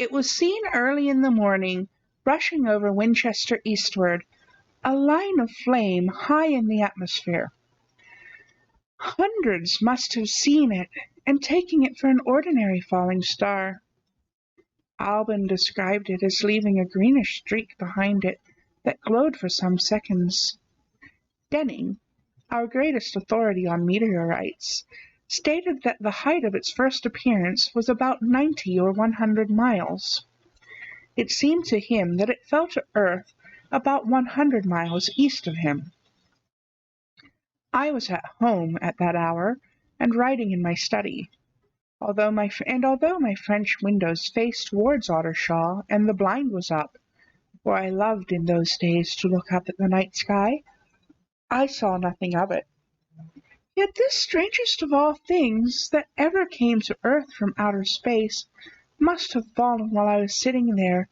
It was seen early in the morning, rushing over Winchester eastward, a line of flame high in the atmosphere. Hundreds must have seen it, and taken it for an ordinary falling star. Alban described it as leaving a greenish streak behind it that glowed for some seconds. Denning, our greatest authority on meteorites, stated that the height of its first appearance was about 90 or 100 miles. It seemed to him that it fell to earth about 100 miles east of him. I was at home at that hour, and writing in my study. Although my French windows faced towards Ottershaw, and the blind was up, for I loved in those days to look up at the night sky, I saw nothing of it. Yet this strangest of all things that ever came to earth from outer space must have fallen while I was sitting there,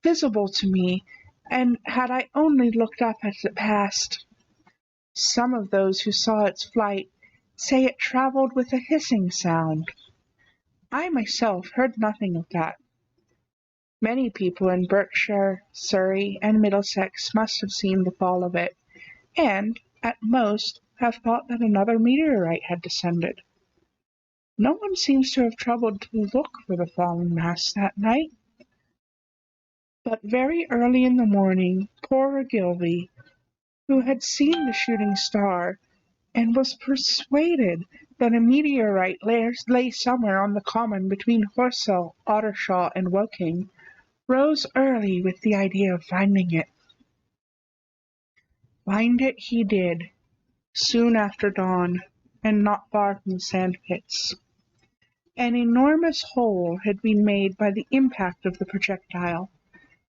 visible to me, and had I only looked up as it passed. Some of those who saw its flight say it travelled with a hissing sound. I myself heard nothing of that. Many people in Berkshire, Surrey, and Middlesex must have seen the fall of it, and, at most, have thought that another meteorite had descended. No one seems to have troubled to look for the fallen mass that night. But very early in the morning, poor Ogilvy, who had seen the shooting star, and was persuaded that a meteorite lay somewhere on the common between Horsell, Ottershaw, and Woking, rose early with the idea of finding it. Find it he did, soon after dawn, and not far from the sand-pits. An enormous hole had been made by the impact of the projectile,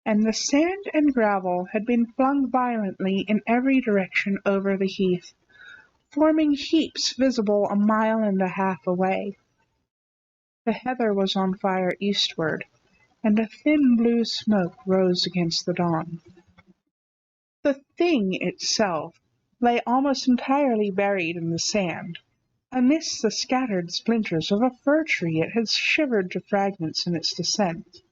and the sand and gravel had been flung violently in every direction over the heath, forming heaps visible a mile and a half away. The heather was on fire eastward, and a thin blue smoke rose against the dawn. The thing itself lay almost entirely buried in the sand. Amidst the scattered splinters of a fir tree it had shivered to fragments in its descent.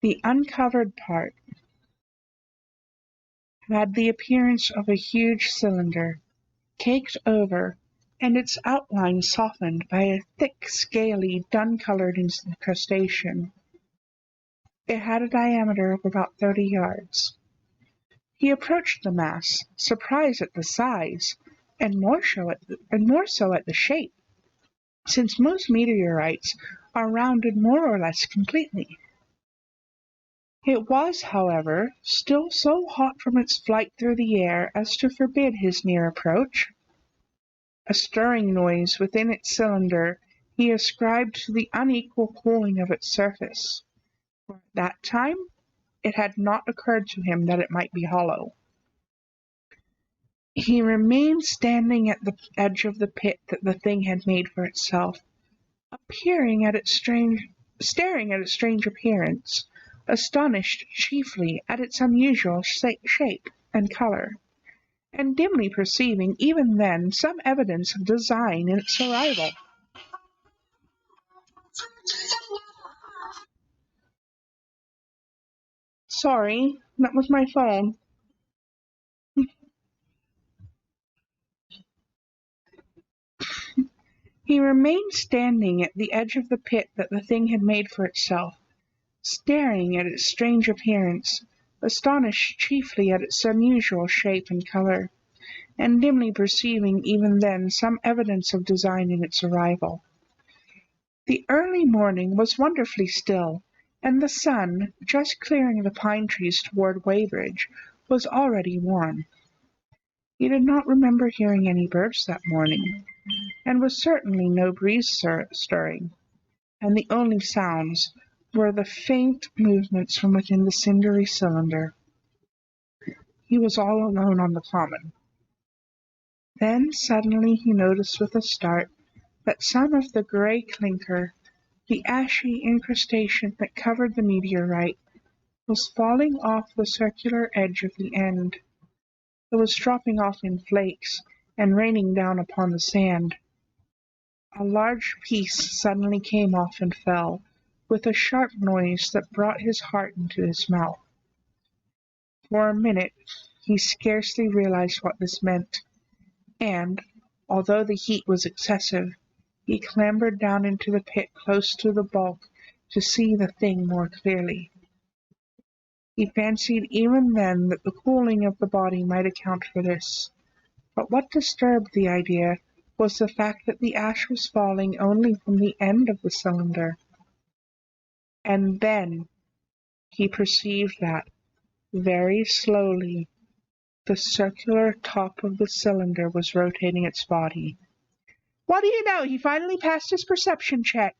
The uncovered part had the appearance of a huge cylinder, caked over, and its outline softened by a thick, scaly, dun-coloured incrustation. It had a diameter of about 30 yards. He approached the mass, surprised at the size, and more so at the shape, since most meteorites are rounded more or less completely. It was, however, still so hot from its flight through the air as to forbid his near approach. A stirring noise within its cylinder he ascribed to the unequal cooling of its surface, for at that time it had not occurred to him that it might be hollow. He remained standing at the edge of the pit that the thing had made for itself, staring at its strange appearance, astonished chiefly at its unusual shape and colour, and dimly perceiving even then some evidence of design in its arrival. Sorry, that was my phone. He remained standing at the edge of the pit that the thing had made for itself, staring at its strange appearance, astonished chiefly at its unusual shape and colour, and dimly perceiving even then some evidence of design in its arrival. The early morning was wonderfully still, and the sun, just clearing the pine trees toward Weybridge, was already warm. He did not remember hearing any birds that morning, and was certainly no breeze stirring, and the only sounds were the faint movements from within the cindery cylinder. He was all alone on the common. Then suddenly he noticed with a start that some of the grey clinker, the ashy incrustation that covered the meteorite, was falling off the circular edge of the end. It was dropping off in flakes and raining down upon the sand. A large piece suddenly came off and fell, with a sharp noise that brought his heart into his mouth. For a minute he scarcely realized what this meant, and, although the heat was excessive, he clambered down into the pit close to the bulk to see the thing more clearly. He fancied even then that the cooling of the body might account for this, but what disturbed the idea was the fact that the ash was falling only from the end of the cylinder. And then he perceived that, very slowly, the circular top of the cylinder was rotating its body. What do you know? He finally passed his perception check.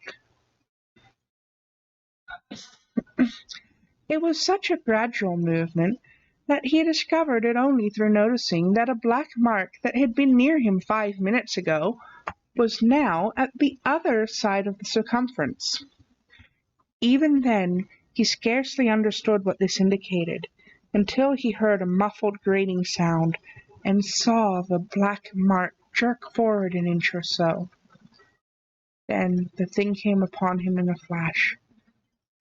It was such a gradual movement that he discovered it only through noticing that a black mark that had been near him 5 minutes ago was now at the other side of the circumference. Even then, he scarcely understood what this indicated, until he heard a muffled grating sound and saw the black mark jerk forward an inch or so. Then the thing came upon him in a flash.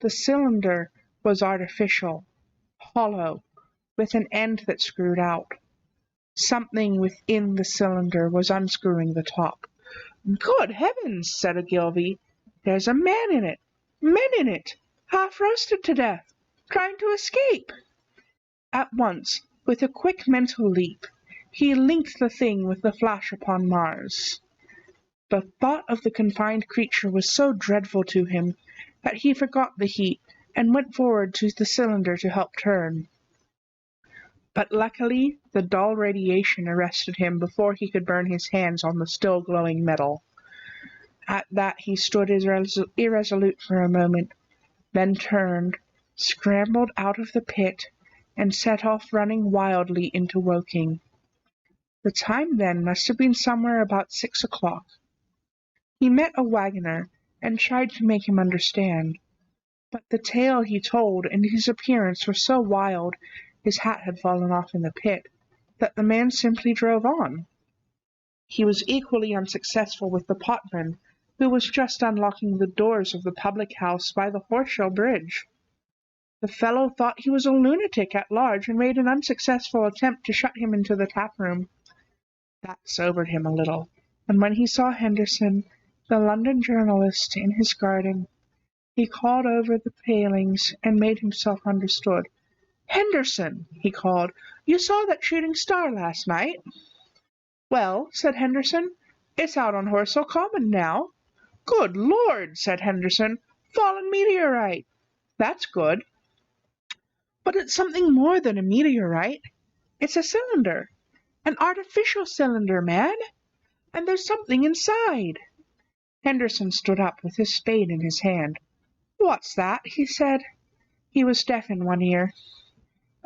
The cylinder was artificial, hollow, with an end that screwed out. Something within the cylinder was unscrewing the top. "Good heavens!" said Ogilvy. "There's a man in it! Men in it! Half roasted to death! Trying to escape!" At once, with a quick mental leap, he linked the thing with the flash upon Mars. The thought of the confined creature was so dreadful to him that he forgot the heat and went forward to the cylinder to help turn. But luckily the dull radiation arrested him before he could burn his hands on the still glowing metal. At that he stood irresolute for a moment, then turned, scrambled out of the pit, and set off running wildly into Woking. The time then must have been somewhere about 6 o'clock. He met a wagoner, and tried to make him understand, but the tale he told and his appearance were so wild, his hat had fallen off in the pit, that the man simply drove on. He was equally unsuccessful with the potman, who was just unlocking the doors of the public-house by the Horsham Bridge. The fellow thought he was a lunatic at large and made an unsuccessful attempt to shut him into the tap-room. That sobered him a little, and when he saw Henderson, the London journalist, in his garden, he called over the palings and made himself understood. "Henderson," he called, "you saw that shooting star last night?" "Well," said Henderson, "it's out on Horsell Common now." "Good Lord!" said Henderson. "Fallen meteorite. That's good. But it's something more than a meteorite. It's a cylinder. An artificial cylinder, man. And there's something inside." Henderson stood up with his spade in his hand. "What's that?" he said. He was deaf in one ear.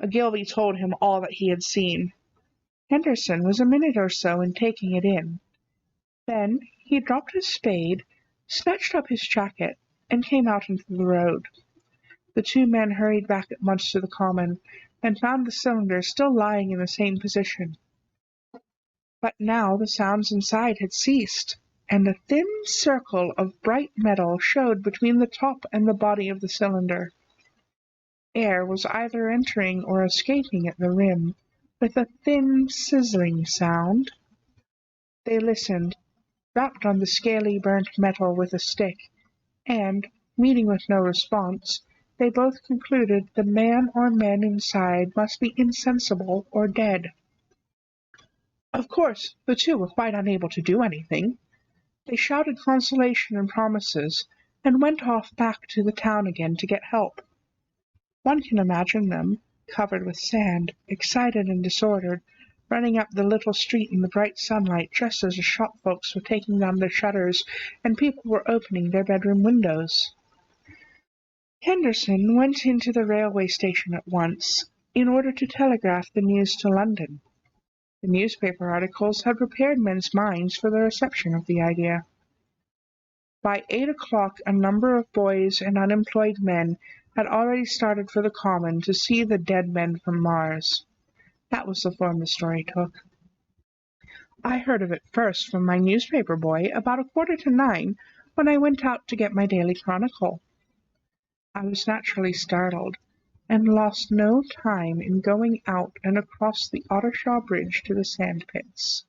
Ogilvy told him all that he had seen. Henderson was a minute or so in taking it in. Then he dropped his spade, snatched up his jacket, and came out into the road. The two men hurried back at once to the common, and found the cylinder still lying in the same position. But now the sounds inside had ceased, and a thin circle of bright metal showed between the top and the body of the cylinder. Air was either entering or escaping at the rim, with a thin sizzling sound. They listened, rapped on the scaly burnt metal with a stick, and, meeting with no response, they both concluded the man or men inside must be insensible or dead. Of course, the two were quite unable to do anything. They shouted consolation and promises, and went off back to the town again to get help. One can imagine them, covered with sand, excited and disordered, running up the little street in the bright sunlight just as the shop folks were taking down their shutters and people were opening their bedroom windows. Henderson went into the railway station at once, in order to telegraph the news to London. The newspaper articles had prepared men's minds for the reception of the idea. By 8 o'clock a number of boys and unemployed men had already started for the common to see the dead men from Mars. That was the form the story took. I heard of it first from my newspaper boy about 9:15 when I went out to get my daily chronicle. I was naturally startled, and lost no time in going out and across the Ottershaw Bridge to the sand pits.